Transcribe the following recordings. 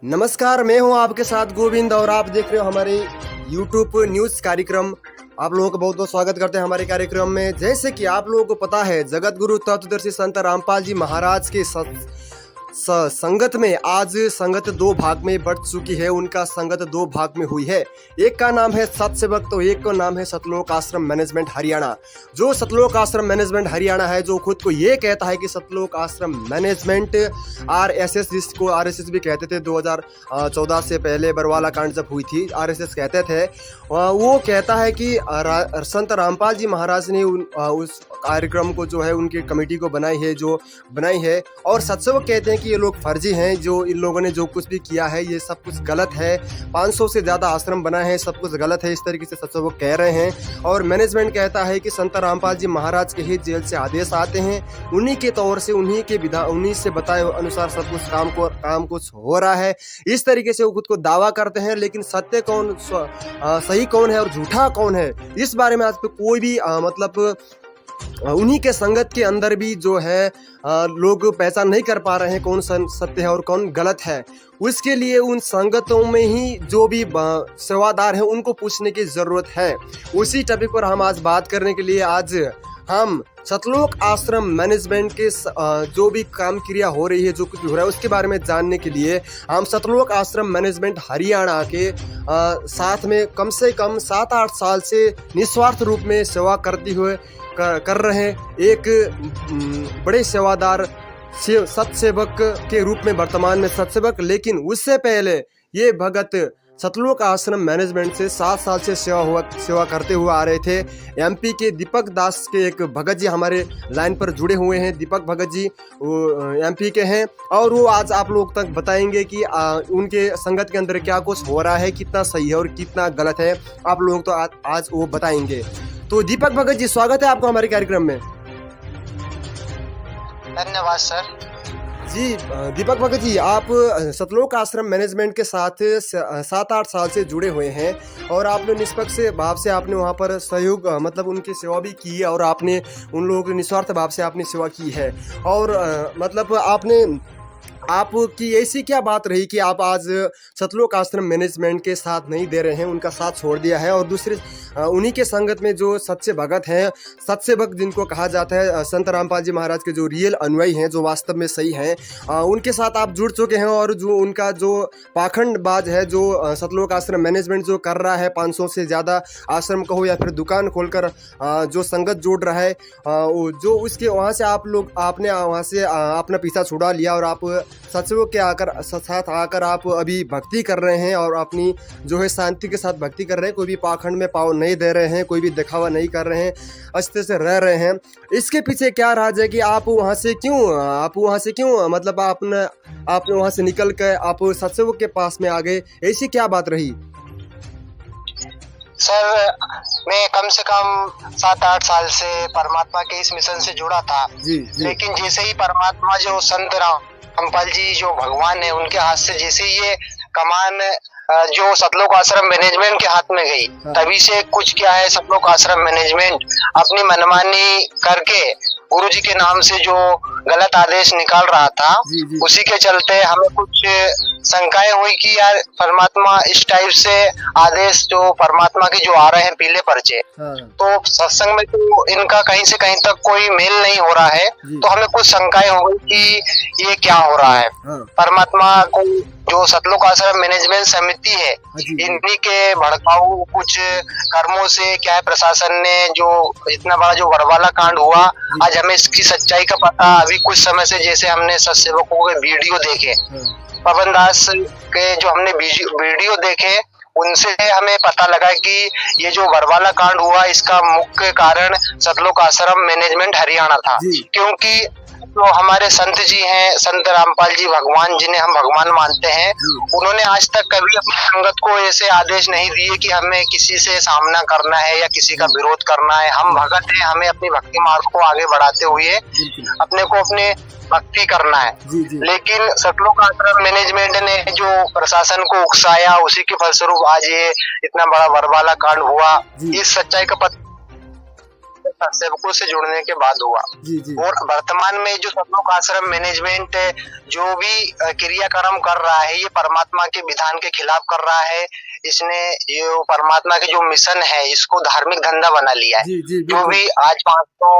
नमस्कार, मैं हूं आपके साथ गोविंद और आप देख रहे हो हमारे यूट्यूब न्यूज़ कार्यक्रम। आप लोगों का बहुत बहुत स्वागत करते हैं हमारे कार्यक्रम में। जैसे कि आप लोगों को पता है, जगत गुरु तत्वदर्शी संत रामपाल जी महाराज के संगत में आज संगत दो भाग में बढ़ चुकी है। उनका संगत दो भाग में हुई है। एक का नाम है सतसेवक तो एक का नाम है सतलोक आश्रम मैनेजमेंट हरियाणा। जो सतलोक आश्रम मैनेजमेंट हरियाणा है, जो खुद को ये कहता है कि सतलोक आश्रम मैनेजमेंट आरएसएस, जिसको आरएसएस भी कहते थे 2014 से पहले बरवाला कांड जब हुई थी, आरएसएस कहते थे। वो कहता है कि संत रामपाल जी महाराज ने उस कार्यक्रम को जो है उनकी कमेटी को बनाई है और सतसेवक कहते हैं कि ये लोग फर्जी हैं। जो इन लोगों ने जो कुछ भी किया है ये सब कुछ गलत है। 500 से ज़्यादा आश्रम बनाए हैं, सब कुछ गलत है, इस तरीके से सतसेवक कह रहे हैं। और मैनेजमेंट कहता है कि संत रामपाल जी महाराज के ही जेल से आदेश आते हैं, उन्हीं के तौर से उन्हीं से बताए अनुसार सब कुछ काम कुछ हो रहा है। इस तरीके से वो खुद को दावा करते हैं। लेकिन सत्य कौन, सही कौन है और झूठा कौन है, इस बारे में आज पे कोई भी उन्हीं के संगत के अंदर भी जो है लोग पहचान नहीं कर पा रहे हैं कौन सत्य है और कौन गलत है। उसके लिए उन संगतों में ही जो भी सेवादार हैं उनको पूछने की ज़रूरत है। उसी टॉपिक पर हम आज बात करने के लिए आज हम सतलोक आश्रम मैनेजमेंट के जो भी काम क्रिया हो रही है, जो कुछ हो रहा है उसके बारे में जानने के लिए हम सतलोक आश्रम मैनेजमेंट हरियाणा के साथ में कम से कम 7-8 साल से निस्वार्थ रूप में सेवा करते हुए कर रहे एक बड़े सेवादार सतसेवक के रूप में वर्तमान में सतसेवक, लेकिन उससे पहले ये भगत सतलोक आश्रम मैनेजमेंट से 7 साल से सेवा करते हुए आ रहे थे। एमपी के दीपक दास के एक भगत जी हमारे लाइन पर जुड़े हुए हैं। दीपक भगत जी वो एमपी के हैं और वो आज आप लोग तक बताएंगे कि उनके संगत के अंदर क्या कुछ हो रहा है, कितना सही है और कितना गलत है। आप लोग तो आज वो बताएंगे। तो दीपक भगत जी, स्वागत है आपको हमारे कार्यक्रम में। धन्यवाद सर जी। दीपक भगत जी, आप सतलोक आश्रम मैनेजमेंट के साथ 7-8 साल से जुड़े हुए हैं और आपने निष्पक्ष भाव से आपने वहाँ पर सहयोग मतलब उनकी सेवा भी की है और आपने उन लोगों की निस्वार्थ भाव से आपने सेवा की है। और आपकी ऐसी क्या बात रही कि आप आज सतलोक आश्रम मैनेजमेंट के साथ नहीं दे रहे हैं, उनका साथ छोड़ दिया है और दूसरे उन्हीं के संगत में जो सच्चे भगत हैं, सतसेवक जिनको कहा जाता है, संत रामपाल जी महाराज के जो रियल अनुयायी हैं, जो वास्तव में सही हैं, उनके साथ आप जुड़ चुके हैं। और जो उनका जो पाखंडबाज है, जो सतलोक आश्रम मैनेजमेंट जो कर रहा है, 500 से ज़्यादा आश्रम कहो या फिर दुकान खोलकर जो संगत जोड़ रहा है, जो उसके वहाँ से आपने वहाँ से अपना पीछा छुड़ा लिया और आप सतसेवक के साथ आकर आप अभी भक्ति कर रहे हैं और अपनी जो है शांति के साथ भक्ति कर रहे हैं। कोई भी पाखंड में पाँव नहीं दे रहे हैं, कोई भी दिखावा नहीं कर रहे हैं, अच्छे से रह रहे हैं। इसके पीछे क्या राज है कि आप वहाँ से क्यों मतलब आपने वहाँ से निकल कर आप सतसेवक के पास में आ गए, ऐसी क्या बात रही? सर, मैं कम से कम 7-8 साल से परमात्मा के इस मिशन से जुड़ा था। जी। लेकिन जैसे ही परमात्मा जो संत रामपाल जी जो भगवान है, उनके हाथ से जैसे ही ये कमान जो सतलोक आश्रम मैनेजमेंट के हाथ में गई, तभी से कुछ क्या है, सतलोक आश्रम मैनेजमेंट अपनी मनमानी करके गुरु जी के नाम से जो गलत आदेश निकाल रहा था, उसी के चलते हमें कुछ शंकाएं हुई कि यार परमात्मा इस टाइप से आदेश जो परमात्मा के जो आ रहे हैं पीले पर्चे, तो सत्संग में तो इनका कहीं से कहीं तक कोई मेल नहीं हो रहा है। तो हमें कुछ शंकाएं हो गई कि ये क्या हो रहा है। परमात्मा को जो सतलोक आश्रम मैनेजमेंट समिति है, इन्हीं के भड़काऊ कुछ कर्मों से क्या है, प्रशासन ने जो इतना बड़ा जो बरवाला कांड हुआ, आज हमें इसकी सच्चाई का पता अभी कुछ समय से, जैसे हमने सतसेवकों के वीडियो देखे, पवन दास के जो हमने वीडियो देखे, उनसे हमें पता लगा कि ये जो बरवाला कांड हुआ इसका मुख्य कारण सतलोक आश्रम मैनेजमेंट हरियाणा था। क्योंकि जो हमारे संत जी हैं, संत रामपाल जी भगवान, जिन्हें हम भगवान मानते हैं, उन्होंने आज तक कभी अपनी संगत को ऐसे आदेश नहीं दिए कि हमें किसी से सामना करना है या किसी का विरोध करना है। हम भगत हैं, हमें अपनी भक्ति मार्ग को आगे बढ़ाते हुए अपने को अपने भक्ति करना है। लेकिन सतलोक आश्रम मैनेजमेंट ने जो प्रशासन को उकसाया, उसी के फलस्वरूप आज ये इतना बड़ा बरवाला कांड हुआ। इस सच्चाई का पता सेवकों से जुड़ने के बाद हुआ। जी जी और वर्तमान में जो सतलोक आश्रम मैनेजमेंट जो भी क्रियाक्रम कर रहा है, ये परमात्मा के विधान के खिलाफ कर रहा है। इसने ये परमात्मा के जो मिशन है इसको धार्मिक धंधा बना लिया है। जी जी जो बिल्कुल भी आज 500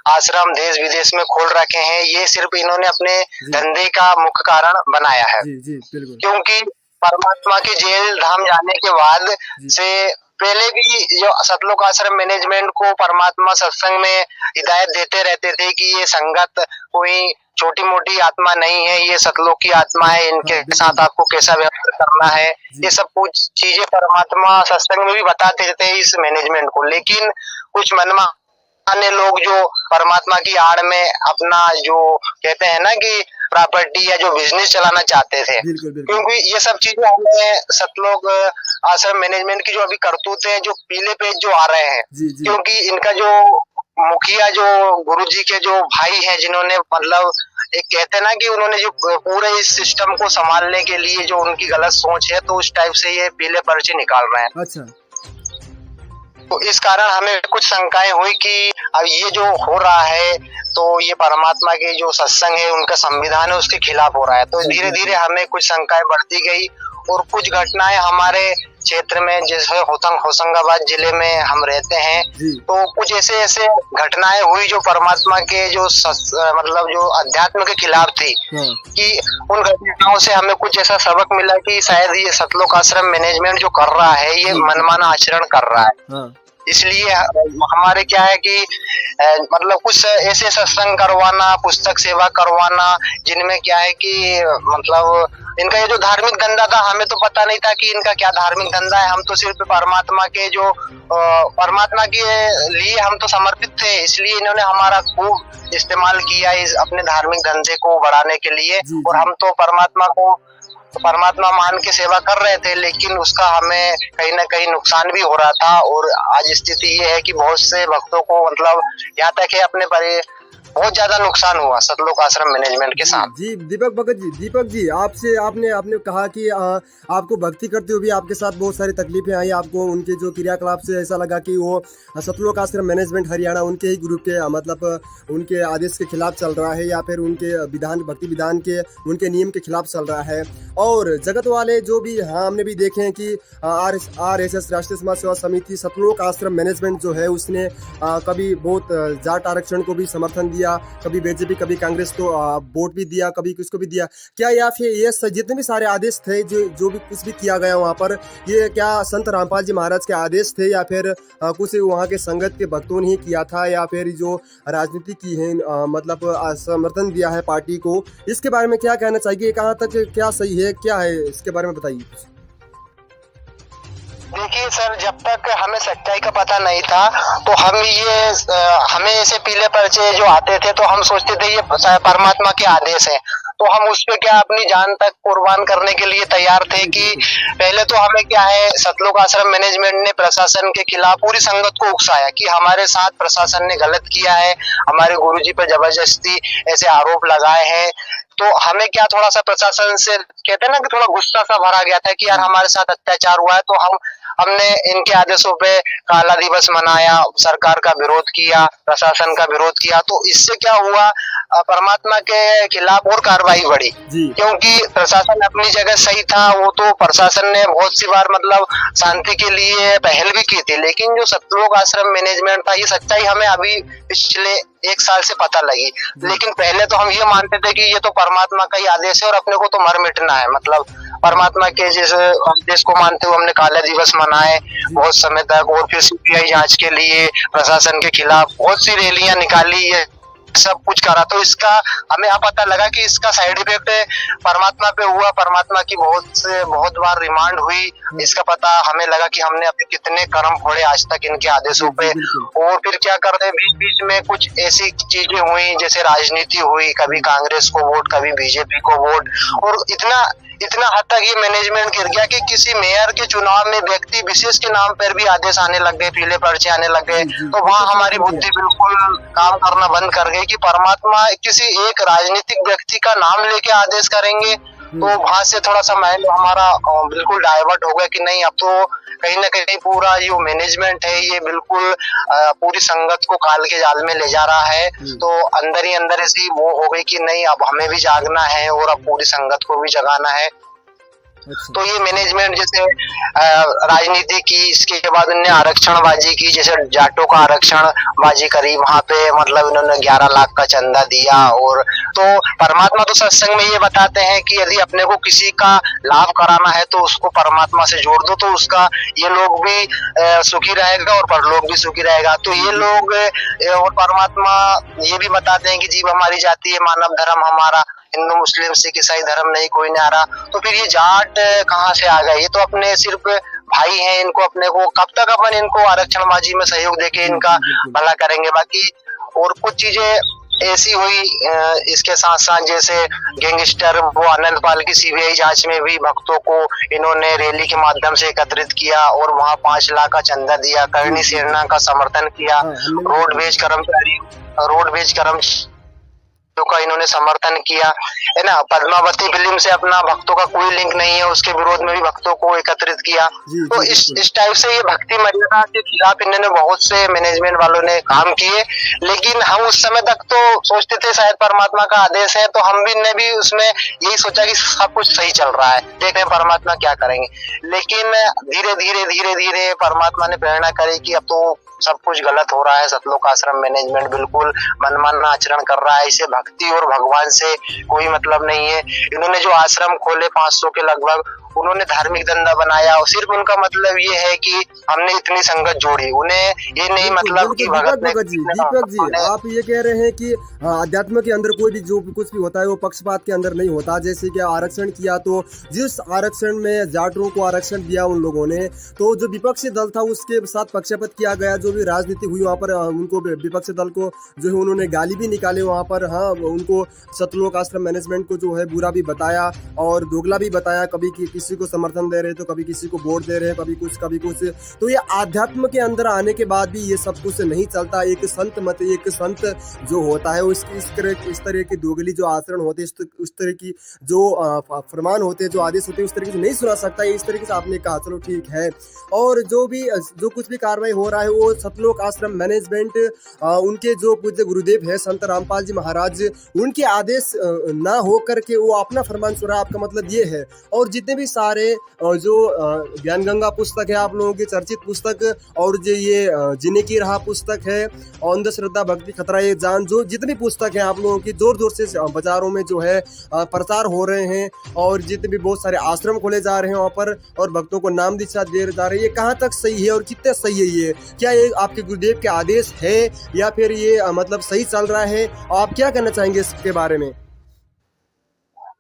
आश्रम देश विदेश में खोल रखे हैं, ये सिर्फ इन्होंने अपने जी धंधे का मुख्य कारण बनाया है। जी जी बिल्कुल क्योंकि परमात्मा के जेल धाम जाने के बाद जी से पहले भी जो सतलोक आश्रम मैनेजमेंट को परमात्मा सत्संग में हिदायत देते रहते थे कि ये संगत कोई छोटी मोटी आत्मा नहीं है, ये सतलोक की आत्मा है, इनके हाँ, बिल्कुल। साथ आपको कैसा व्यवहार करना है, जी। ये सब कुछ चीजें परमात्मा सत्संग में भी बताते थे इस मैनेजमेंट को। लेकिन कुछ मनमाने लोग जो परमात्मा की आड़ में अपना जो कहते हैं ना कि प्रॉपर्टी या जो बिजनेस चलाना चाहते थे, बिल्कुल बिल्कुल क्योंकि ये सब चीजें हमें सतलोक आश्रम मैनेजमेंट की जो अभी करतूतें हैं, जो पीले पेज जो आ रहे हैं, जी जी क्योंकि इनका जो मुखिया जो गुरुजी के जो भाई हैं, जिन्होंने मतलब एक कहते हैं ना कि उन्होंने जो पूरे इस सिस्टम को संभालने के लिए जो उनकी गलत सोच है, तो उस टाइप से ये पीले पर्चे निकाल रहे हैं। अच्छा तो इस कारण हमें कुछ शंकाएं हुई कि अब ये जो हो रहा है तो ये परमात्मा के जो सत्संग है, उनका संविधान है, उसके खिलाफ हो रहा है। तो धीरे धीरे हमें कुछ शंकाएं बढ़ती गई और कुछ घटनाएं हमारे क्षेत्र में, जैसे होशंगाबाद जिले में हम रहते हैं, जी तो कुछ ऐसे घटनाएं हुई जो परमात्मा के जो मतलब जो अध्यात्म के खिलाफ थी, हाँ कि उन घटनाओं से हमें कुछ ऐसा सबक मिला कि शायद ये सतलोक आश्रम मैनेजमेंट जो कर रहा है, ये मनमाना आचरण कर रहा है। हाँ इसलिए हमारे क्या है कि मतलब कुछ ऐसे सत्संग करवाना, पुस्तक सेवा करवाना, जिनमें क्या है कि मतलब इनका ये जो धार्मिक धंधा था, हमें तो पता नहीं था कि इनका क्या धार्मिक धंधा है। हम तो सिर्फ परमात्मा के जो परमात्मा के लिए हम तो समर्पित थे, इसलिए इन्होंने हमारा खूब इस्तेमाल किया इस अपने धार्मिक धंधे को बढ़ाने के लिए। जी, और जी। हम तो परमात्मा मान के सेवा कर रहे थे, लेकिन उसका हमें कहीं ना कहीं नुकसान भी हो रहा था। और आज स्थिति ये है कि बहुत से भक्तों को मतलब यहाँ तक है अपने बहुत ज्यादा नुकसान हुआ सतलोक आश्रम मैनेजमेंट के साथ। जी दीपक भगत जी, दीपक जी आपसे आपने कहा कि आपको भक्ति करते हुए भी आपके साथ बहुत सारी तकलीफें आई, आपको उनके जो क्रियाकलाप से ऐसा लगा कि वो सतलोक आश्रम मैनेजमेंट हरियाणा उनके ही ग्रुप के मतलब उनके आदेश के खिलाफ चल रहा है, या फिर उनके विधान भक्ति विधान के उनके नियम के खिलाफ चल रहा है। और जगत वाले जो भी हमने भी देखे हैं कि RSS राष्ट्रीय समाज सेवा समिति सतलोक आश्रम मैनेजमेंट जो है उसने कभी बहुत जाट आरक्षण को भी समर्थन दिया, कभी बीजेपी कभी कांग्रेस को वोट भी दिया, कभी किसको भी दिया। क्या या फिर ये जितने भी सारे आदेश थे जो भी कुछ भी किया गया वहाँ पर, ये क्या संत रामपाल जी महाराज के आदेश थे या फिर कुछ वहाँ के संगत के भक्तों ने ही किया था, या फिर जो राजनीति की है मतलब समर्थन दिया है पार्टी को? इसके बारे में क्या कहना चाहिए, कहाँ तक क्या सही है, क्या है इसके बारे में बताइए। देखिए सर, जब तक हमें सच्चाई का पता नहीं था तो हमें ऐसे पीले पर्चे जो आते थे तो हम सोचते थे ये परमात्मा के आदेश है, तो हम उस पे क्या अपनी जान तक कुर्बान करने के लिए तैयार थे। कि पहले तो हमें क्या है, सतलोक आश्रम मैनेजमेंट ने प्रशासन के खिलाफ पूरी संगत को उकसाया कि हमारे साथ प्रशासन ने गलत किया है, हमारे गुरुजी पर जबरदस्ती ऐसे आरोप लगाए हैं। तो हमें क्या थोड़ा सा प्रशासन से कहते हैं ना कि थोड़ा गुस्सा सा भरा गया था कि यार हमारे साथ अत्याचार हुआ है। तो हमने इनके आदेशों पे काला दिवस मनाया, सरकार का विरोध किया, प्रशासन का विरोध किया। तो इससे क्या हुआ, परमात्मा के खिलाफ और कार्रवाई बढ़ी, क्योंकि प्रशासन अपनी जगह सही था। वो तो प्रशासन ने बहुत सी बार मतलब शांति के लिए पहल भी की थी, लेकिन जो सतलोक आश्रम मैनेजमेंट था, ये सच्चाई हमें अभी पिछले 1 साल से पता लगी। लेकिन पहले तो हम ये मानते थे कि ये तो परमात्मा का ही आदेश है और अपने को तो मर मिटना है। मतलब परमात्मा के जिस आदेश को मानते हुए हमने काला दिवस मनाए बहुत समय तक, और फिर CBI जांच के लिए प्रशासन के खिलाफ बहुत सी रैलियां निकाली, ये सब कुछ करा। तो इसका हमें यहाँ पता लगा कि इसका साइड इफेक्ट परमात्मा पे हुआ। परमात्मा की बहुत बार रिमांड हुई, इसका पता हमें लगा कि हमने अभी कितने कर्म फोड़े आज तक इनके आदेशों पे। और फिर क्या करते, बीच बीच में कुछ ऐसी चीजें हुई जैसे राजनीति हुई, कभी कांग्रेस को वोट, कभी बीजेपी को वोट, और इतना हद तक ये मैनेजमेंट गिर गया कि किसी मेयर के चुनाव में व्यक्ति विशेष के नाम पर भी आदेश आने लग गए, पीले पर्चे आने लग गए। तो वहाँ हमारी बुद्धि बिल्कुल काम करना बंद कर गई कि परमात्मा किसी एक राजनीतिक व्यक्ति का नाम लेके आदेश करेंगे। तो वहां से थोड़ा सा माइंड हमारा बिल्कुल डाइवर्ट हो गया कि नहीं, अब तो कहीं ना कहीं पूरा जो मैनेजमेंट है ये बिल्कुल पूरी संगत को काल के जाल में ले जा रहा है। तो अंदर ही अंदर ऐसी वो हो गई कि नहीं, अब हमें भी जागना है और अब पूरी संगत को भी जगाना है। तो ये मैनेजमेंट जैसे राजनीति की, इसके बाद उन्होंने आरक्षणबाजी की, जैसे जाटों का आरक्षणबाजी करी, वहां पे मतलब इन्होंने 11 लाख का चंदा दिया। और तो परमात्मा तो सत्संग में ये बताते हैं कि यदि अपने को किसी का लाभ कराना है तो उसको परमात्मा से जोड़ दो, तो उसका ये लोग भी सुखी रहेगा और परलोक भी सुखी रहेगा। तो ये लोग और परमात्मा ये भी बताते हैं कि जीव हमारी जाति है, मानव धर्म हमारा, हिंदू मुस्लिम सिख ईसाई धर्म नहीं, कोई नहीं आ रहा। तो फिर ये जाट कहाँ से आ गए? ये तो अपने सिर्फ भाई हैं, इनको अपने को कब तक अपन इनको आरक्षणबाजी में सहयोग देके इनका भला करेंगे? बाकी और कुछ चीजें ऐसी हुई इसके साथ साथ, जैसे गैंगस्टर वो आनंद पाल की सीबीआई जांच में भी भक्तों को इन्होंने रैली के माध्यम से एकत्रित किया और वहां 5 लाख का चंदा दिया, करणी सेना का समर्थन किया, रोड वेज कर्मचारी का इन्होंने समर्थन किया, है ना। पद्मावती फिल्म से अपना भक्तों का कोई लिंक नहीं है, उसके विरोध में भी भक्तों को एकत्रित किया। तो इस टाइप से ये भक्ति मर्यादा के खिलाफ इन्होंने बहुत से मैनेजमेंट वालों ने काम किए। लेकिन हम उस समय तक तो सोचते थे शायद परमात्मा का आदेश है, तो हम भी ने भी उसमें यही सोचा कि सब कुछ सही चल रहा है, देख रहे परमात्मा क्या करेंगे। लेकिन धीरे धीरे परमात्मा ने प्रेरणा करी कि अब तो सब कुछ गलत हो रहा है, सतलोक आश्रम मैनेजमेंट बिल्कुल मनमाना आचरण कर रहा है, इसे भक्ति और भगवान से कोई मतलब नहीं है। इन्होंने जो आश्रम खोले 500 के लगभग, उन्होंने धार्मिक धंधा बनाया और सिर्फ उनका मतलब ये है कि हमने इतनी संगत जोड़ी, उन्हें ये नहीं मतलब कि दीपक जी आप ये कह रहे हैं कि अध्यात्म के अंदर कोई भी जो कुछ भी होता है वो पक्षपात के अंदर नहीं होता। जैसे कि आरक्षण किया, तो जिस आरक्षण में जाटों को आरक्षण दिया उन लोगों ने, तो जो विपक्षी दल था उसके साथ पक्षपात किया गया। जो भी राजनीति हुई वहाँ पर उनको विपक्षी दल को जो है उन्होंने गाली भी निकाले वहाँ पर। हाँ, उनको सतलोक आश्रम मैनेजमेंट को जो है बुरा भी बताया और दोगला भी बताया, कभी किसी को समर्थन दे रहे तो कभी किसी को वोट दे रहे हैं, कभी कुछ। तो ये आध्यात्म के अंदर आने के बाद भी ये सब कुछ नहीं चलता। एक संत जो होता है इस तरह की दोगली जो आचरण होते हैं, उस तरह की जो फरमान होते हैं, जो आदेश होते हैं, उस तरीके से नहीं सुना सकता। इस तरीके से आपने कहा, चलो ठीक है। और जो कुछ भी कार्रवाई हो रहा है वो सतलोक आश्रम मैनेजमेंट उनके जो पूज्य गुरुदेव है संत रामपाल जी महाराज, उनके आदेश ना हो करके वो अपना फरमान सुना, आपका मतलब ये है। और जितने भी सारे जो ज्ञान गंगा पुस्तक है, आप लोगों की चर्चित पुस्तक, और जो ये जीने की राह पुस्तक है, अंधश्रद्धा भक्ति खतरा ये जान, जो जितनी पुस्तक है आप लोगों की जोर जोर से बाजारों में जो है प्रचार हो रहे हैं, और जितने भी बहुत सारे आश्रम खोले जा रहे हैं वहाँ पर, और भक्तों को नाम दीक्षा दे जा रहे हैं, ये कहाँ तक सही है और कितना सही है? ये क्या ये आपके गुरुदेव के आदेश है या फिर ये मतलब सही चल रहा है? आप क्या कहना चाहेंगे इसके बारे में?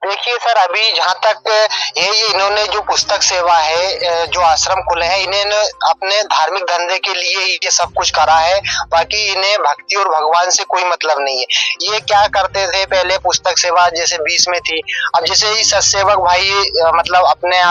देखिए सर, अभी जहाँ तक ये इन्होंने जो पुस्तक सेवा है, जो आश्रम खुले हैं, इन्हें अपने धार्मिक धंधे के लिए ये सब कुछ करा है। बाकी इन्हें भक्ति और भगवान से कोई मतलब नहीं है। ये क्या करते थे पहले, पुस्तक सेवा जैसे 20 में थी, अब जैसे ही सत्सेवक भाई मतलब अपने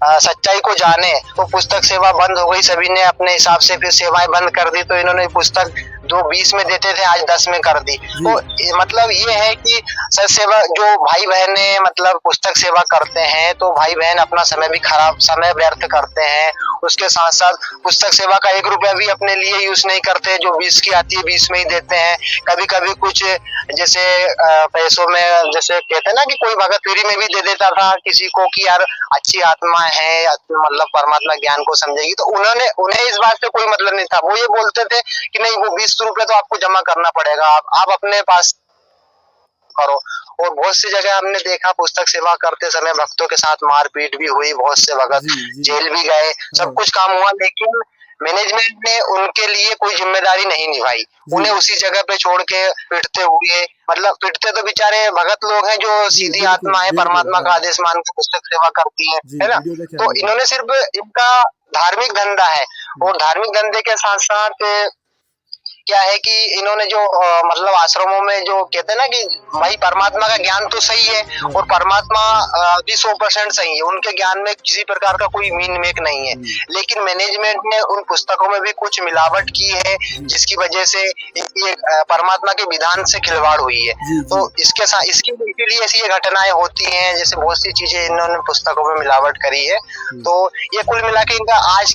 सच्चाई को जाने तो पुस्तक सेवा बंद हो गई, सभी ने अपने हिसाब से फिर सेवाएं बंद कर दी। तो इन्होंने पुस्तक जो 20 में देते थे आज 10 में कर दी। तो मतलब ये है कि सत्सेवा जो भाई बहने मतलब पुस्तक सेवा करते हैं, तो भाई बहन अपना समय भी खराब, समय व्यर्थ करते हैं। उसके साथ साथ पुस्तक सेवा का 1 रुपया भी अपने लिए यूज नहीं करते, जो 20 की आती है 20 में ही देते हैं। कभी कभी कुछ जैसे पैसों में, जैसे कहते हैं ना कि कोई भगत फ्री में भी दे देता था किसी को कि यार अच्छी आत्मा है, मतलब परमात्मा ज्ञान को समझेगी, तो उन्हें इस बात से कोई मतलब नहीं था। वो ये बोलते थे कि नहीं, वो 20 रुपए तो आपको जमा करना पड़ेगा, आप अपने पास करो। और बहुत सी जगह हमने देखा पुस्तक सेवा करते समय भक्तों के साथ मारपीट भी हुई, बहुत से भगत जेल भी गए, सब कुछ काम हुआ, लेकिन मैनेजमेंट ने उनके लिए कोई जिम्मेदारी नहीं निभाई। उन्हें उसी जगह पे छोड़ के पिटते हुए, मतलब पिटते तो बेचारे भगत लोग हैं जो सीधी आत्मा है, परमात्मा का आदेश मान के पुस्तक सेवा करती है ना। तो इन्होंने सिर्फ इनका धार्मिक धंधा है, और धार्मिक धंधे के साथ साथ क्या है कि इन्होंने जो मतलब आश्रमों में जो कहते हैं ना कि भाई परमात्मा का ज्ञान तो सही है और परमात्मा भी 100% सही है, उनके ज्ञान में किसी प्रकार का कोई मीन मेक नहीं है, लेकिन मैनेजमेंट ने उन पुस्तकों में भी कुछ मिलावट की है जिसकी वजह से ये परमात्मा के विधान से खिलवाड़ हुई है। तो इसके साथ इसके लिए ऐसी ये घटनाएं होती हैं, जैसे बहुत सी चीजें इन्होंने पुस्तकों में मिलावट करी है। तो ये कुल मिला के इनका आज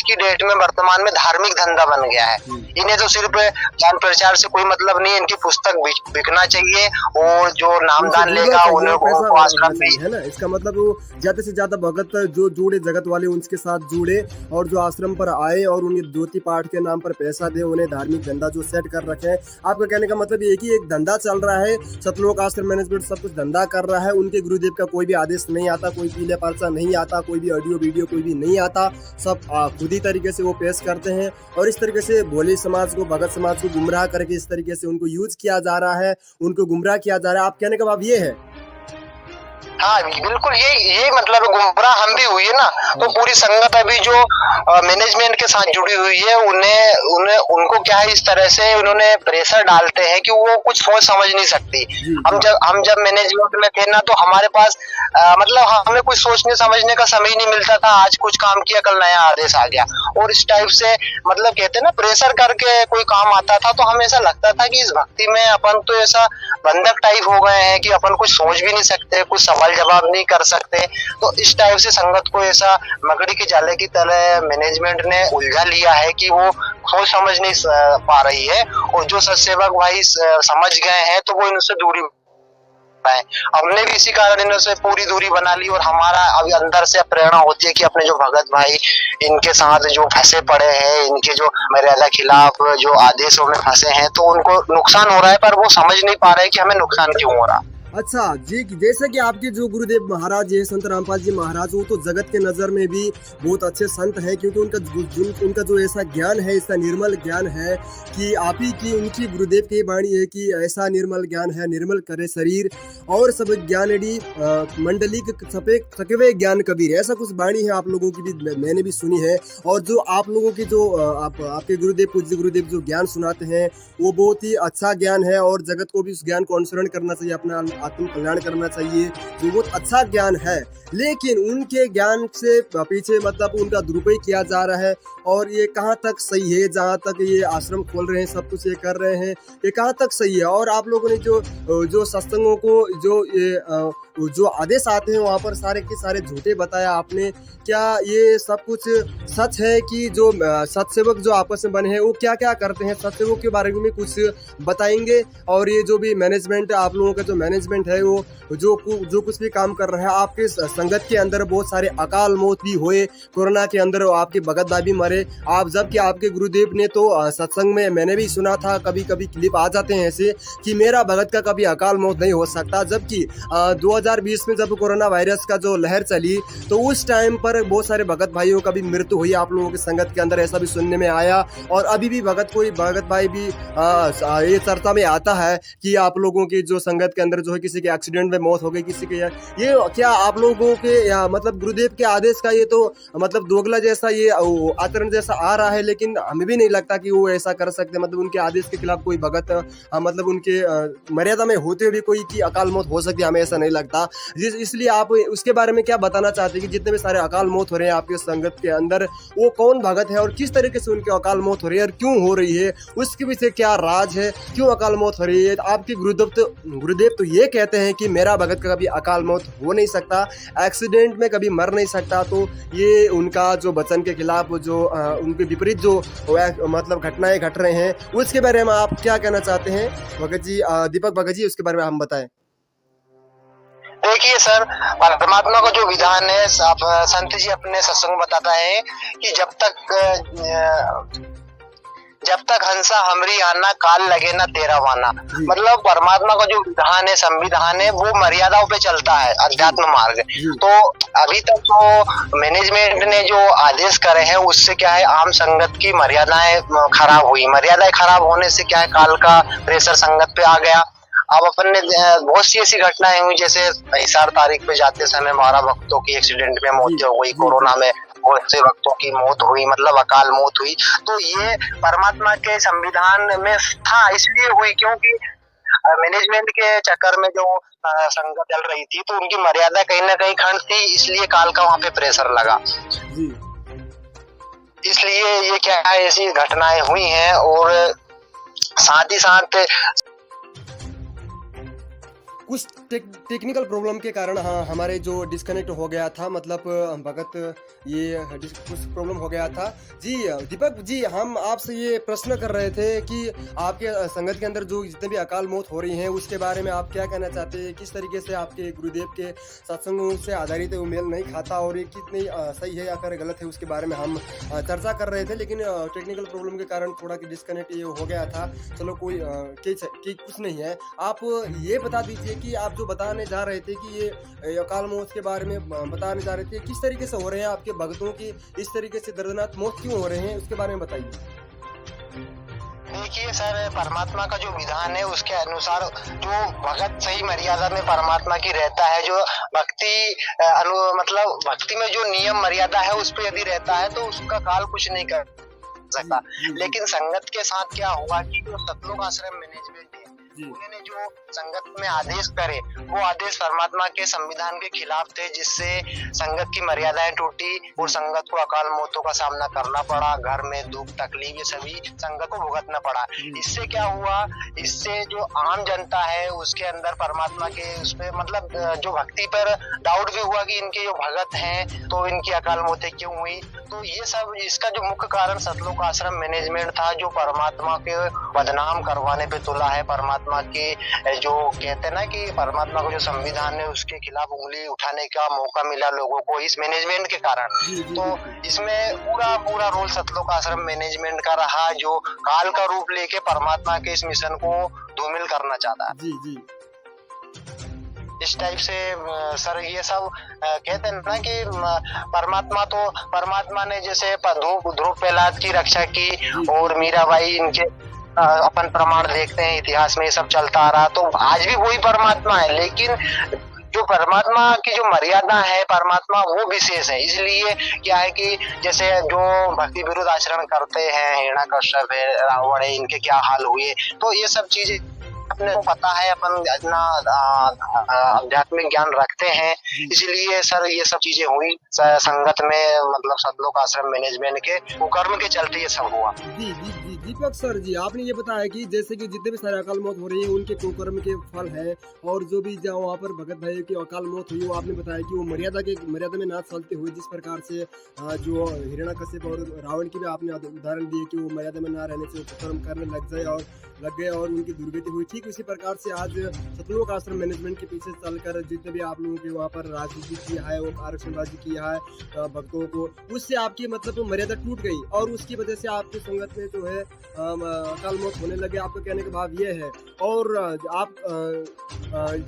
की डेट में वर्तमान में धार्मिक धंधा बन गया है। इन्हें तो सिर्फ ज्ञान प्रचार से कोई मतलब नहीं है, इनकी पुस्तक बिकना चाहिए और जो नामदान लेगा उनको आश्रम में, है ना। इसका मतलब वो ज्यादा से ज्यादा भगत जो जुड़े जगत वाले उनके साथ जुड़े और जो आश्रम पर आए और उन्हें ज्योति पाठ के नाम पर पैसा दे, उन्हें धार्मिक धंधा जो सेट कर रखे हैं। आपका कहने का मतलब ये कि एक धंधा चल रहा है, सतलोक आश्रम मैनेजमेंट सब कुछ धंधा कर रहा है, उनके गुरुदेव का कोई भी आदेश नहीं आता, कोई पीले पर्चा नहीं आता, कोई भी ऑडियो वीडियो कोई भी नहीं आता, सब खुद ही तरीके से वो पेश करते हैं और इस तरीके से भोले समाज को, भगत समाज को गुमराह करके इस तरीके से उनको यूज किया जा रहा है, उनको गुमराह किया जा रहा है। आप कहने का भाव ये है? हाँ बिल्कुल, ये मतलब गुमराह हम भी हुई है ना। तो पूरी संगत अभी जो मैनेजमेंट के साथ जुड़ी हुई है, उनको क्या है, इस तरह से उन्होंने प्रेशर डालते हैं कि वो कुछ सोच समझ नहीं सकती। हम जब मैनेजमेंट में थे ना, तो हमारे पास मतलब हमें कुछ सोचने समझने का समय नहीं मिलता था। आज कुछ काम किया, कल नया आदेश आ गया, और इस टाइप से मतलब कहते हैं ना प्रेशर करके कोई काम आता था, तो हमें ऐसा लगता था कि इस भक्ति में अपन तो ऐसा बंधक टाइप हो गए हैं कि अपन कुछ सोच भी नहीं सकते, कुछ सवाल जवाब नहीं कर सकते। तो इस टाइप से संगत को ऐसा मकड़ी के जाले की तरह मैनेजमेंट ने उलझा लिया है कि वो सोच समझ नहीं पा रही है, और जो सत्सेवक भाई समझ गए हैं तो वो इनसे दूरी है। हमने भी इसी कारण इनसे पूरी दूरी बना ली, और हमारा अभी अंदर से प्रेरणा होती है कि अपने जो भगत भाई इनके साथ जो फंसे पड़े हैं, इनके जो मर्यादा खिलाफ जो आदेशों में फंसे हैं, तो उनको नुकसान हो रहा है, पर वो समझ नहीं पा रहे कि हमें नुकसान क्यों हो रहा। अच्छा जी, जैसे कि आपके जो गुरुदेव महाराज है संत रामपाल जी महाराज, वो तो जगत के नज़र में भी बहुत अच्छे संत हैं, क्योंकि उनका जो ऐसा ज्ञान है, ऐसा निर्मल ज्ञान है कि आप ही की उनकी गुरुदेव की वाणी है कि ऐसा निर्मल ज्ञान है, निर्मल करे शरीर और सब ज्ञानडी मंडली के सकवे ज्ञान कबीर, ऐसा कुछ वाणी है आप लोगों की भी मैंने भी सुनी है। और जो आप लोगों की जो आपके गुरुदेव पूज्य गुरुदेव जो ज्ञान सुनाते हैं, वो बहुत ही अच्छा ज्ञान है और जगत को भी उस ज्ञान को अनुसरण करना चाहिए, अपना आत्म कल्याण करना चाहिए, जो बहुत अच्छा ज्ञान है। लेकिन उनके ज्ञान से पीछे मतलब उनका दुरुपयोग किया जा रहा है, और ये कहाँ तक सही है? जहाँ तक ये आश्रम खोल रहे हैं, सब कुछ ये कर रहे हैं, ये कहाँ तक सही है? और आप लोगों ने जो सत्संगों को जो आदेश आते हैं वहाँ पर सारे के सारे झूठे बताया आपने, क्या ये सब कुछ सच है कि जो सत्सेवक जो आपस में बने हैं वो क्या क्या करते हैं? सत्सेवक के बारे में कुछ बताएंगे, और ये जो भी मैनेजमेंट आप लोगों का जो मैनेजमेंट है वो जो कुछ भी काम कर रहा है, आपके संगत के अंदर बहुत सारे अकाल मौत भी हुए, कोरोना के अंदर आपके भगत भाई भी मरे, आप जबकि आपके गुरुदेव ने तो सत्संग में मैंने भी सुना था, कभी कभी क्लिप आ जाते हैं ऐसे कि मेरा भगत का कभी अकाल मौत नहीं हो सकता। जबकि 2020 में जब कोरोना वायरस का जो लहर चली, तो उस टाइम पर बहुत सारे भगत भाइयों का भी मृत्यु हुई आप लोगों के संगत के अंदर, ऐसा भी सुनने में आया। और अभी भी भगत भाई भी ये चर्चा में आता है कि आप लोगों की जो संगत के अंदर जो है किसी के एक्सीडेंट में मौत हो गई, किसी के ये क्या आप लोगों के मतलब गुरुदेव के आदेश का ये तो मतलब दोगला जैसा ये आचरण जैसा आ रहा है, लेकिन हमें भी नहीं लगता कि वो ऐसा कर सकते। मतलब उनके आदेश के खिलाफ कोई भगत मतलब उनके मर्यादा में होते हुए भी कोई की अकाल मौत हो सकती है, हमें ऐसा नहीं लगता। इसलिए आप उसके बारे में क्या बताना चाहते हैं कि जितने भी सारे अकाल मौत हो रहे हैं आपके संगत के अंदर, वो कौन भगत है और किस तरीके से उनके अकाल मौत हो रही है और क्यों हो रही है, उसके पीछे क्या राज है, क्यों अकाल मौत हो रही है? आपके गुरुदेव तो ये कहते हैं कि मेरा भगत का कभी अकाल मौत हो नहीं सकता, एक्सीडेंट में कभी मर नहीं सकता। तो ये उनका जो वचन के खिलाफ जो उनके विपरीत जो मतलब घटनाएं घट रहे हैं, उसके बारे में आप क्या कहना चाहते हैं भगत जी? दीपक भगत जी, उसके बारे में हम बताएं। देखिए सर, परमात्मा का जो विधान है, संत जी अपने सत्संग बताता है कि जब तक हंसा हमरी आना, काल लगे ना तेरा वाना। मतलब परमात्मा का जो विधान है, संविधान है, वो मर्यादाओं पे चलता है, अध्यात्म मार्ग। तो अभी तक जो मैनेजमेंट ने जो आदेश करे हैं, उससे क्या है, आम संगत की मर्यादाएं खराब हुई। मर्यादाएं खराब होने से क्या है, काल का प्रेशर संगत पे आ गया। अब अपन ने बहुत सी ऐसी घटनाएं हुई, जैसे 4 तारीख पे जाते समय 12 भक्तों की एक्सीडेंट में मौत हो गई, कोरोना में बहुत से भक्तों की मौत हुई, मतलब अकाल मौत हुई। तो ये परमात्मा के संविधान में था, इसलिए हुई क्योंकि मैनेजमेंट के चक्कर में जो संगत चल रही थी तो उनकी मर्यादा कहीं ना कहीं खंड थी, इसलिए काल का वहां पे प्रेशर लगा। इसलिए ये क्या है, ऐसी घटनाएं हुई हैं। और साथ ही साथ कुछ टेक्निकल प्रॉब्लम के कारण हाँ हमारे जो डिस्कनेक्ट हो गया था, मतलब भगत ये कुछ प्रॉब्लम हो गया था। जी दीपक जी, हम आपसे ये प्रश्न कर रहे थे कि आपके संगत के अंदर जो जितने भी अकाल मौत हो रही हैं उसके बारे में आप क्या कहना चाहते हैं, किस तरीके से आपके गुरुदेव के सत्संगों से आधारित वो मेल नहीं खाता और ये कितनी सही है या फिर गलत है, उसके बारे में हम चर्चा कर रहे थे। लेकिन टेक्निकल प्रॉब्लम के कारण थोड़ा डिस्कनेक्ट ये हो गया था। चलो कोई कुछ नहीं है। आप ये बता दीजिए कि आप जो बताने जा रहे थे कि ये अकाल मौत के बारे में बताने जा रहे थे, किस तरीके से हो रहे हैं आपके भक्तों की इस तरीके से दर्दनाक मौत क्यों हो रहे हैं, उसके बारे में बताइए। देखिए सर, परमात्मा का जो विधान है उसके अनुसार जो भगत सही मर्यादा में परमात्मा की रहता है, जो भक्ति मतलब भक्ति में जो नियम मर्यादा है उस पर यदि रहता है तो उसका काल कुछ नहीं कर सकता। लेकिन संगत के साथ क्या हुआ कि जो सतलोक आश्रम मैनेजमेंट है उन्होंने जो संगत में आदेश करे वो आदेश परमात्मा के संविधान के खिलाफ थे, जिससे संगत की मर्यादाएं टूटी और संगत को अकाल मौतों का सामना करना पड़ा। घर में दुख तकलीफ ये सभी संगत को भुगतना पड़ा। इससे क्या हुआ, इससे जो आम जनता है उसके अंदर परमात्मा के उसमें मतलब जो भक्ति पर डाउट भी हुआ कि इनके जो भगत हैं तो इनकी अकाल मौतें क्यों हुई। तो ये सब इसका जो मुख्य कारण सतलोक आश्रम मैनेजमेंट था, जो परमात्मा के बदनाम करवाने पे तुला है। परमात्मा के जो कहते हैं ना कि परमात्मा का जो संविधान है उसके खिलाफ उंगली उठाने का मौका मिला लोगों को इस मैनेजमेंट के कारण। तो इसमें पूरा रोल सतलोक आश्रम मैनेजमेंट का रहा, जो काल का रूप लेके परमात्मा के इस मिशन को धूमिल करना चाहता है। जी इस टाइप से सर ये सब कहते हैं ना कि परमात्मा ने जैसे ध्रुव प्रहलाद की रक्षा की और मीराबाई, इनके अपन प्रमाण देखते हैं इतिहास में ये सब चलता आ रहा। तो आज भी वही परमात्मा है, लेकिन जो परमात्मा की जो मर्यादा है, परमात्मा वो विशेष है। इसलिए क्या है कि जैसे जो भक्ति विरुद्ध आचरण करते हैं, हिरण्यकश्यप है, रावण है, इनके क्या हाल हुए, तो ये सब चीजें अपने को पता है, अपन इतना आध्यात्मिक ज्ञान रखते हैं, इसलिए सर ये सब चीजें हुई संगत में, मतलब सतलोक आश्रम मैनेजमेंट के कुकर्म के चलते ये सब हुआ। जी दीपक सर जी, आपने ये बताया कि जैसे कि जितने भी सारे अकाल मौत हो रही है उनके कुकर्म के फल है, और जो भी जहाँ वहाँ पर भगत भाई की अकाल मौत हुई वो आपने बताया कि वो मर्यादा में ना चलते हुए, जिस प्रकार से जो हिरण्यकश्यप और रावण की भी आपने उदाहरण दिए कि वो मर्यादा में ना रहने से कुकर्म करने लग गए और उनकी दुर्गति हुई। ठीक उसी प्रकार से आज सतलोक आश्रम मैनेजमेंट के पीछे चलकर जितने भी आप लोगों के वहाँ पर राजनीति किया है, वो आरक्षणबाजी किया है भक्तों को, उससे आपकी मतलब मर्यादा टूट गई और उसकी वजह से आपकी संगत में जो है अकाल मौत होने लगे। आपका कहने का भाव ये है। और आप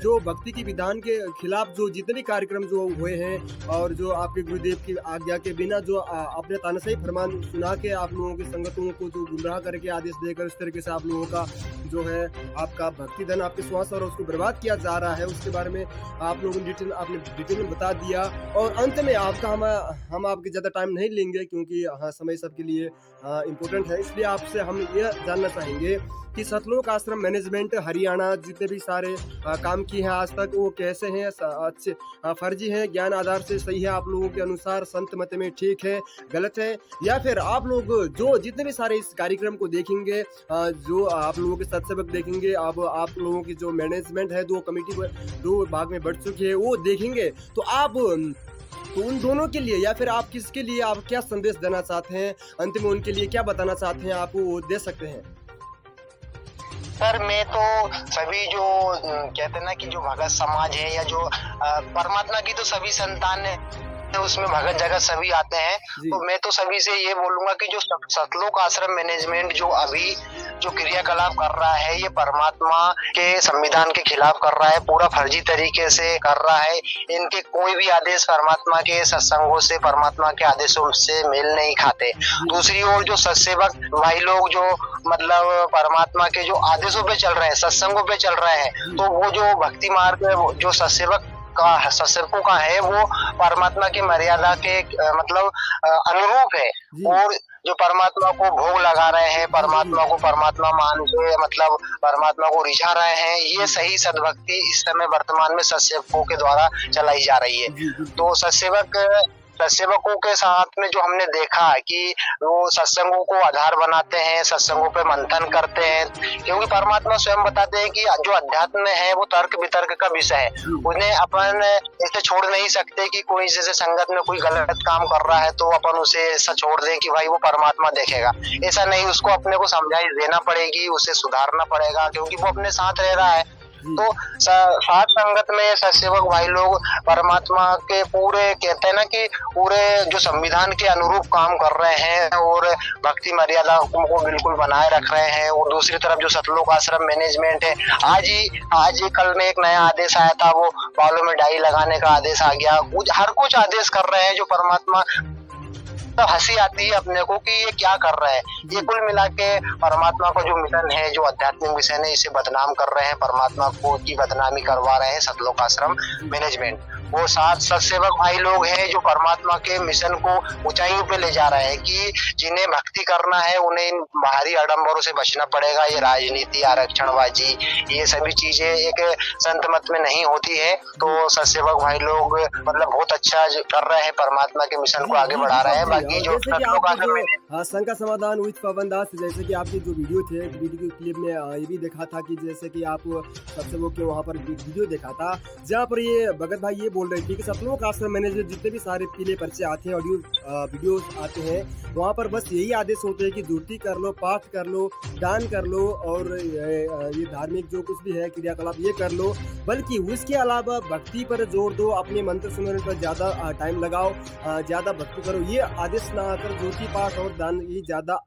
जो भक्ति की विधान के खिलाफ जो जितने भी कार्यक्रम जो हुए हैं और जो आपके गुरुदेव की आज्ञा के बिना जो अपने तानाशाही फरमान सुना के आप लोगों की संगतों को जो गुमराह करके आदेश देकर इस तरीके से आप लोगों का जो है आपका भक्ति धन, आपके श्वास और उसको बर्बाद किया जा रहा है, उसके बारे में आप लोगों ने डिटेल में बता दिया। और अंत में आपका हम आपके ज़्यादा टाइम नहीं लेंगे क्योंकि हाँ समय सबके लिए इम्पोर्टेंट है, इसलिए आपसे हम ये जानना चाहेंगे कि सतलोक आश्रम मैनेजमेंट हरियाणा जितने भी सारे काम किए हैं आज तक वो कैसे हैं, अच्छे फर्जी हैं, ज्ञान आधार से सही है, आप लोगों के अनुसार संत मत में ठीक है, गलत है, या फिर आप लोग जो जितने भी सारे इस कार्यक्रम को देखेंगे, जो आप लोगों के सत्संग देखेंगे, अब आप लोगों की जो मैनेजमेंट है दो कमेटी दो भाग में बढ़ चुकी है वो देखेंगे, तो आप तो उन दोनों के लिए या फिर आप किसके लिए आप क्या संदेश देना चाहते हैं, अंत में उनके लिए क्या बताना चाहते हैं, आप वो दे सकते हैं। सर मैं तो सभी जो कहते हैं ना कि जो भगत समाज है या जो परमात्मा की तो सभी संतान है, उसमें भगत जगत सभी आते हैं, तो मैं तो सभी से ये बोलूंगा कि जो सतलोक आश्रम मैनेजमेंट जो अभी जो क्रियाकलाप कर रहा है ये परमात्मा के संविधान के खिलाफ कर रहा है, पूरा फर्जी तरीके से कर रहा है। इनके कोई भी आदेश परमात्मा के सत्संगों से, परमात्मा के आदेशों से मेल नहीं खाते। दूसरी ओर जो सत्सेवक भाई लोग जो मतलब परमात्मा के जो आदेशों पे चल रहे हैं, सत्संगों पे चल रहे हैं, तो वो जो भक्ति मार्ग जो सत्सेवक सत्संगों का है वो परमात्मा की मर्यादा के मतलब अनुरूप है। जी। और जो परमात्मा को भोग लगा रहे हैं, परमात्मा को परमात्मा मान के मतलब परमात्मा को रिझा रहे हैं, ये सही सद्भक्ति इस समय वर्तमान में सत्सेवकों के द्वारा चलाई जा रही है। जी, बिल्कुल। तो सत्सेवकों के साथ में जो हमने देखा है कि वो सत्संगों को आधार बनाते हैं, सत्संगों पे मंथन करते हैं, क्योंकि परमात्मा स्वयं बताते हैं कि जो अध्यात्म में है वो तर्क वितर्क का विषय है। उन्हें अपन ऐसे छोड़ नहीं सकते कि कोई जैसे संगत में कोई गलत काम कर रहा है तो अपन उसे ऐसा छोड़ दें कि भाई वो परमात्मा देखेगा, ऐसा नहीं। उसको अपने को समझाई देना पड़ेगी, उसे सुधारना पड़ेगा, क्योंकि वो अपने साथ रह रहा है। तो साथ संगत में सत्सेवक भाई लोग परमात्मा के पूरे कहते हैं ना कि पूरे जो संविधान के अनुरूप काम कर रहे हैं और भक्ति मर्यादा को बिल्कुल बनाए रख रहे हैं। और दूसरी तरफ जो सतलोक आश्रम मैनेजमेंट है, आज ही कल में एक नया आदेश आया था, वो बालों में डाई लगाने का आदेश आ गया। हर कुछ आदेश कर रहे हैं जो परमात्मा, तो हंसी आती है अपने को कि ये क्या कर रहे हैं। ये कुल मिला के परमात्मा का जो मिशन है, जो आध्यात्मिक मिशन है, इसे बदनाम कर रहे हैं, परमात्मा को की बदनामी करवा रहे हैं सतलोक आश्रम मैनेजमेंट। वो सात सत्सेवक भाई लोग हैं जो परमात्मा के मिशन को ऊंचाइयों पे ले जा रहे हैं कि जिन्हें भक्ति करना है उन्हें इन बाहरी आडंबरों से बचना पड़ेगा। ये राजनीति, आरक्षणबाजी, ये सभी चीजें एक संत मत में नहीं होती है। तो सत्सेवक भाई लोग मतलब बहुत अच्छा कर रहे हैं, परमात्मा के मिशन को आगे बढ़ा रहे हैं। बाकी जो संघ का समाधान विद पवन दास, जैसे कि आपकी जो वीडियो थे, वीडियो क्लिप में ये भी देखा था कि जैसे कि आप सत्संगों के वहाँ पर वीडियो देखा था जहाँ पर ये भगत भाई ये बोल रहे थे कि सतलोक आश्रम मैनेजमेंट जितने भी सारे पीले पर्चे आते हैं, ऑडियो वीडियो आते हैं, वहाँ पर बस यही आदेश होते हैं कि ड्यूटी कर लो, पाठ कर लो, दान कर लो और ये धार्मिक जो कुछ भी है क्रियाकलाप ये कर लो, बल्कि उसके अलावा भक्ति पर जोर दो, अपने मंत्र सुनने पर ज़्यादा टाइम लगाओ, ज़्यादा भक्ति करो। ये आदेश ना आकर ड्यूटी पाठ और दान ये ज़्यादा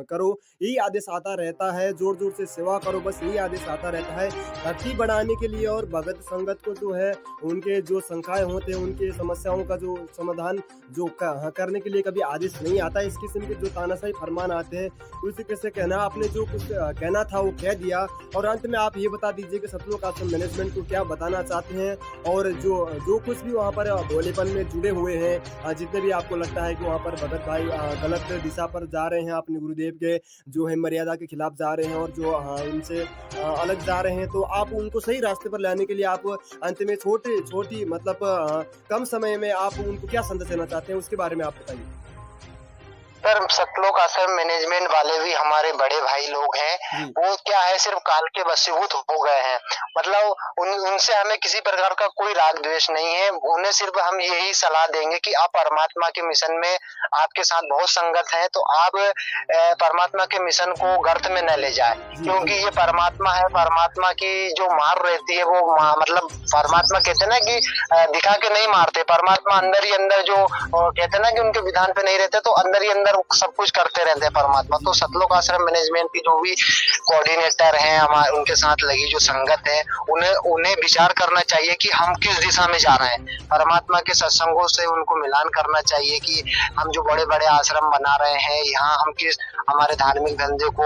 करो, यही आदेश आता रहता है। जोर जोर से सेवा करो, बस यही आदेश आता रहता है भक्ति बढ़ाने के लिए। और भगत संगत को जो है उनके जो शंकाएं होते हैं, उनके समस्याओं का जो समाधान जो करने के लिए कभी आदेश नहीं आता। इस किस्म के जो तानाशाही फरमान आते हैं उसी कैसे कहना, आपने जो कुछ कहना था वो कह दिया। और अंत में आप ये बता दीजिए कि सतलोक आश्रम मैनेजमेंट को क्या बताना चाहते हैं, और जो कुछ भी वहाँ पर भोलेपन में जुड़े हुए हैं, जितने भी आपको लगता है कि वहाँ पर भगत भाई गलत दिशा पर जा रहे हैं, अपने गुरुदेव के जो है मर्यादा के खिलाफ जा रहे हैं और जो उनसे अलग जा रहे हैं, तो आप उनको सही रास्ते पर लाने के लिए आप अंत में छोटी मतलब कम समय में आप उनको क्या संदेश देना चाहते हैं, उसके बारे में आप बताइए। सर, सतलोक आश्रम मैनेजमेंट वाले भी हमारे बड़े भाई लोग हैं, वो क्या है सिर्फ काल के वशीभूत हो गए हैं। मतलब उनसे हमें किसी प्रकार का कोई राग द्वेष नहीं है। उन्हें सिर्फ हम यही सलाह देंगे कि आप परमात्मा के मिशन में आपके साथ बहुत संगत है, तो आप परमात्मा के मिशन को गर्त में न ले जाए, क्योंकि ये परमात्मा है। परमात्मा की जो मार रहती है वो मतलब परमात्मा कहते हैं ना कि दिखा के नहीं मारते, परमात्मा अंदर ही अंदर जो कहते हैं ना कि उनके विधान पे नहीं रहते, तो अंदर ही अंदर सब कुछ करते रहते हैं परमात्मा। तो सतलोक आश्रम मैनेजमेंट की जो भी कोऑर्डिनेटर हैं, हमारे उनके साथ लगी जो संगत है, उन्हें विचार करना चाहिए कि हम किस दिशा में जा रहे हैं। परमात्मा के सत्संगों से उनको मिलान करना चाहिए कि हम जो बड़े बड़े आश्रम बना रहे हैं, यहाँ हम हमारे धार्मिक धंधे को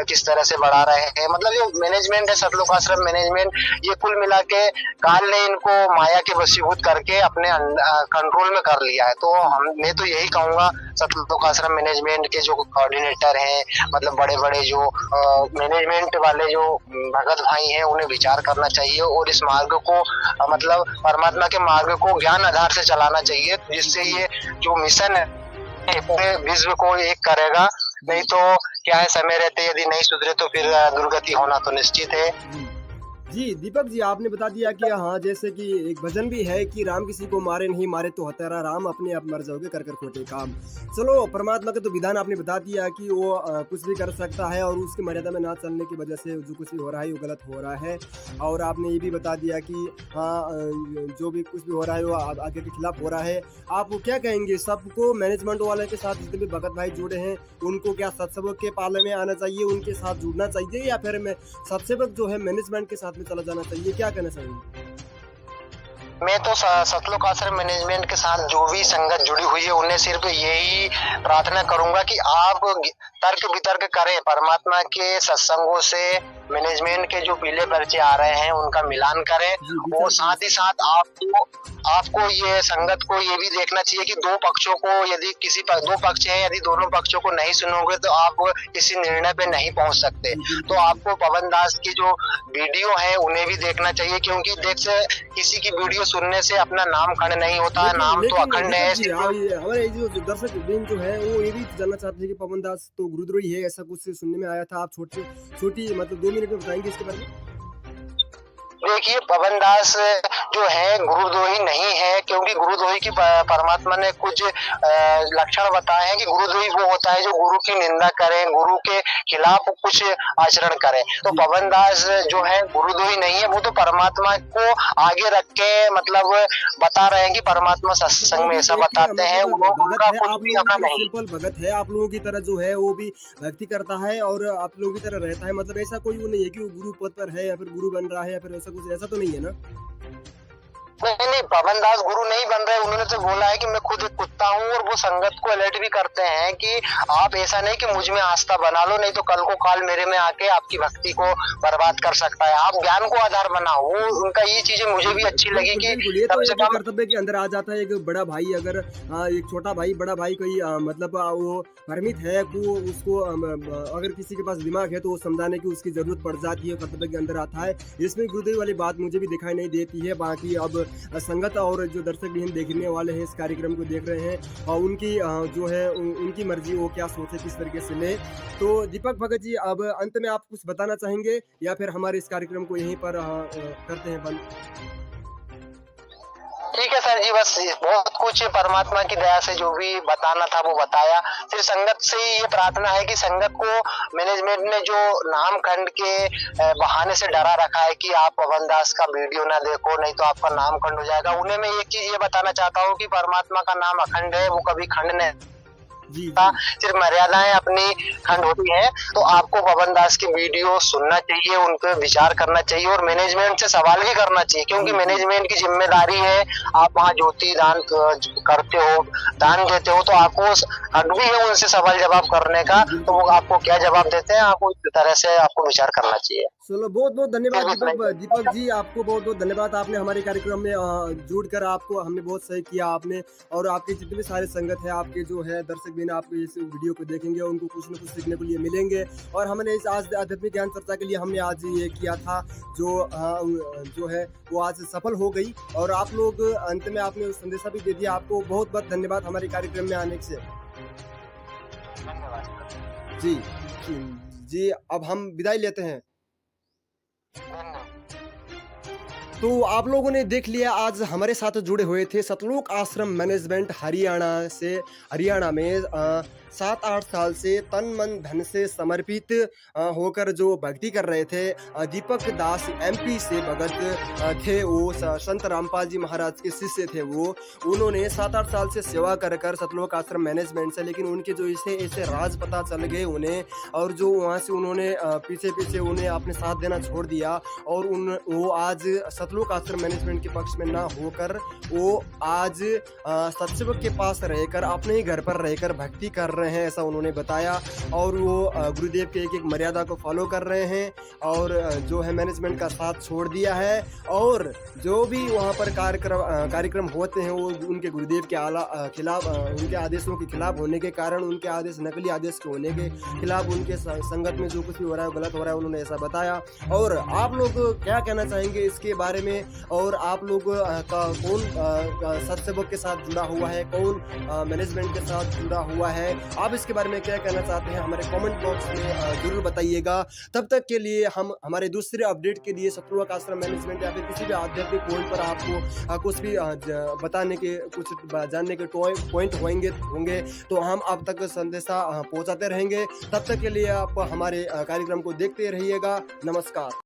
किस तरह से बढ़ा रहे हैं। मतलब जो मैनेजमेंट है सतलोक आश्रम मैनेजमेंट, ये कुल मिला के काल ने इनको माया के वशीभूत करके अपने कंट्रोल में कर लिया है। तो मैं तो यही कहूंगा सतलोक आश्रम मैनेजमेंट के जो कोऑर्डिनेटर हैं, मतलब बड़े बड़े जो मैनेजमेंट वाले जो भगत भाई हैं, उन्हें विचार करना चाहिए और इस मार्ग को मतलब परमात्मा के मार्ग को ज्ञान आधार से चलाना चाहिए, जिससे ये जो मिशन है पूरे विश्व को एक करेगा। नहीं तो क्या है, समय रहते यदि नहीं सुधरे तो फिर दुर्गति होना तो निश्चित है। जी दीपक जी, आपने बता दिया कि हाँ, जैसे कि एक भजन भी है कि राम किसी को मारे नहीं, मारे तो हत्यारा राम, अपने आप मर जाओगे कर कर खोटे काम। चलो, परमात्मा का तो विधान आपने बता दिया कि वो कुछ भी कर सकता है और उसकी मर्यादा में ना चलने की वजह से जो कुछ भी हो रहा है वो गलत हो रहा है। और आपने ये भी बता दिया कि हाँ, जो भी कुछ भी हो रहा है वो आगे के खिलाफ हो रहा है। आप क्या कहेंगे, सबको मैनेजमेंट वाले के साथ जितने भी भगत भाई जुड़े हैं उनको क्या सत्संग के पाले में आना चाहिए, उनके साथ जुड़ना चाहिए, या फिर सत्संग जो है मैनेजमेंट के साथ में चला जाना चाहिए, क्या कहना चाहिए? मैं तो सतलोक आश्रम मैनेजमेंट के साथ जो भी संगत जुड़ी हुई है उन्हें सिर्फ यही प्रार्थना करूंगा कि आप तर्क वितर्क करें, परमात्मा के सत्संगों से मैनेजमेंट के जो पीले पर्चे आ रहे हैं उनका मिलान करें। और साथ ही साथ आपको ये संगत को ये भी देखना चाहिए कि दो पक्षों को, यदि दो पक्ष हैं, यदि दोनों पक्षों को नहीं सुनोगे तो आप किसी निर्णय पे नहीं पहुंच सकते। तो आपको पवन दास की जो वीडियो है उन्हें भी देखना चाहिए, क्योंकि किसी की वीडियो सुनने से अपना नाम खंड नहीं होता है, नाम तो अखंड है। हमारे जो दर्शक जो है वो ये भी जानना चाहते हैं कि पवन दास तो गुरुद्रोही है, ऐसा कुछ सुनने में आया था। आप छोटी मतलब 2 मिनट में बताएंगे इसके बारे में? देखिए, पवन दास जो है गुरुद्रोही नहीं है, क्योंकि गुरुद्रोही की परमात्मा ने कुछ लक्षण बताए हैं कि गुरुद्रोही वो होता है जो गुरु की निंदा करे, गुरु के खिलाफ कुछ आचरण करे। तो पवन दास जो है गुरुद्रोही नहीं है, वो तो परमात्मा को आगे रख के मतलब बता रहे हैं कि परमात्मा सत्संग में ऐसा बताते हैं। उनका कुछ भी अपना नहीं, सिंपल भगत है, आप लोगों की तरह जो है वो भी भक्ति करता है और आप लोगों की तरह रहता है। मतलब ऐसा कोई वो नहीं है कि वो गुरु पद पर है या फिर गुरु बन रहा है या फिर ऐसा कुछ, ऐसा तो नहीं है ना? नहीं, पवन दास गुरु नहीं बन रहे। उन्होंने तो बोला है कि मैं खुद एक कुत्ता हूँ, और वो संगत को अलर्ट भी करते हैं कि आप ऐसा नहीं कि मुझ में आस्था बना लो, नहीं तो कल को काल मेरे में आके आपकी भक्ति को बर्बाद कर सकता है। आप ज्ञान को आधार बनाओ। वो उनका ये चीजें मुझे भी अच्छी लगी कि कम से कम कर्तव्य के अंदर आ जाता है। एक बड़ा भाई अगर एक छोटा भाई बड़ा भाई कोई मतलब वो भ्रमित है, वो उसको अगर किसी के पास दिमाग है तो वो समझाने की उसकी जरूरत पड़ जाती है, कर्तव्य के अंदर आता है। इसमें गुरुदेव वाली बात मुझे भी दिखाई नहीं देती है। बाकी अब संगत और जो दर्शक भी देखने वाले हैं, इस कार्यक्रम को देख रहे हैं, और उनकी जो है उनकी मर्जी, वो क्या सोचे, किस तरीके से ले। तो दीपक भगत जी, अब अंत में आप कुछ बताना चाहेंगे या फिर हमारे इस कार्यक्रम को यहीं पर करते हैं बंद? ठीक है सर जी, बस बहुत कुछ परमात्मा की दया से जो भी बताना था वो बताया। सिर्फ संगत से ही ये प्रार्थना है कि संगत को मैनेजमेंट ने जो नाम खंड के बहाने से डरा रखा है कि आप पवन दास का वीडियो ना देखो, नहीं तो आपका नाम खंड हो जाएगा, उन्हें मैं एक चीज ये बताना चाहता हूँ कि परमात्मा का नाम अखंड है, वो कभी खंड नहीं, सिर्फ मर्यादाएं अपनी खंड होती है। तो आपको पवन दास की वीडियो सुनना चाहिए, उन पर विचार करना चाहिए और मैनेजमेंट से सवाल भी करना चाहिए, क्योंकि मैनेजमेंट की जिम्मेदारी है। आप वहाँ ज्योति दान करते हो, दान देते हो, तो आपको हक भी है उनसे सवाल जवाब करने का। तो वो आपको क्या जवाब देते हैं, आपको इस तरह से आपको विचार करना चाहिए। चलो, बहुत बहुत धन्यवाद दीपक जी, आपको बहुत बहुत धन्यवाद। आपने हमारे कार्यक्रम में जुड़कर आपको हमने बहुत सही किया आपने, और आपके जितने भी सारे संगत है, आपके जो है दर्शक भी आपको इस वीडियो को देखेंगे, उनको कुछ न कुछ सीखने के लिए मिलेंगे। और हमने इस आज आध्यात्मिक ज्ञान चर्चा के लिए हमने आज ये किया था, जो है वो आज सफल हो गई। और आप लोग अंत में आपने संदेशा भी दे दिया। आपको बहुत बहुत धन्यवाद हमारे कार्यक्रम में आने से। जी, अब हम विदाई लेते हैं। तो आप लोगों ने देख लिया, आज हमारे साथ जुड़े हुए थे सतलोक आश्रम मैनेजमेंट हरियाणा में 7-8 साल से तन मन धन से समर्पित होकर जो भक्ति कर रहे थे। दीपक दास MP से भगत थे, वो संत रामपाल जी महाराज के शिष्य थे। वो उन्होंने 7-8 साल से सेवा कर सतलोक आश्रम मैनेजमेंट से, लेकिन उनके जो ऐसे राज पता चल गए उन्हें, और जो वहाँ से उन्होंने पीछे उन्हें अपने साथ देना छोड़ दिया, और वो आज सतलोक आश्रम मैनेजमेंट के पक्ष में ना होकर वो आज सत्संग के पास रहकर अपने ही घर पर रहकर भक्ति कर रहे हैं, ऐसा उन्होंने बताया। और वो गुरुदेव के एक मर्यादा को फॉलो कर रहे हैं, और जो है मैनेजमेंट का साथ छोड़ दिया है। और जो भी वहाँ पर कार्यक्रम होते हैं वो उनके गुरुदेव के खिलाफ, उनके आदेशों के खिलाफ होने के कारण, उनके आदेश नकली आदेश के होने के खिलाफ, उनके संगत में जो कुछ भी हो रहा है गलत हो रहा है, उन्होंने ऐसा बताया। और आप लोग क्या कहना चाहेंगे इसके बारे में, और आप लोग का कौन सत्संग के साथ जुड़ा हुआ है, कौन मैनेजमेंट के साथ जुड़ा हुआ है, आप इसके बारे में क्या कहना चाहते हैं हमारे कमेंट बॉक्स में जरूर बताइएगा। तब तक के लिए हम हमारे दूसरे अपडेट के लिए सतलोक आश्रम मैनेजमेंट या फिर किसी भी आध्यात्मिक पॉइंट पर आपको कुछ भी बताने के, कुछ जानने के पॉइंट होंगे तो हम आप तक संदेशा पहुंचाते रहेंगे। तब तक के लिए आप हमारे कार्यक्रम को देखते रहिएगा। नमस्कार।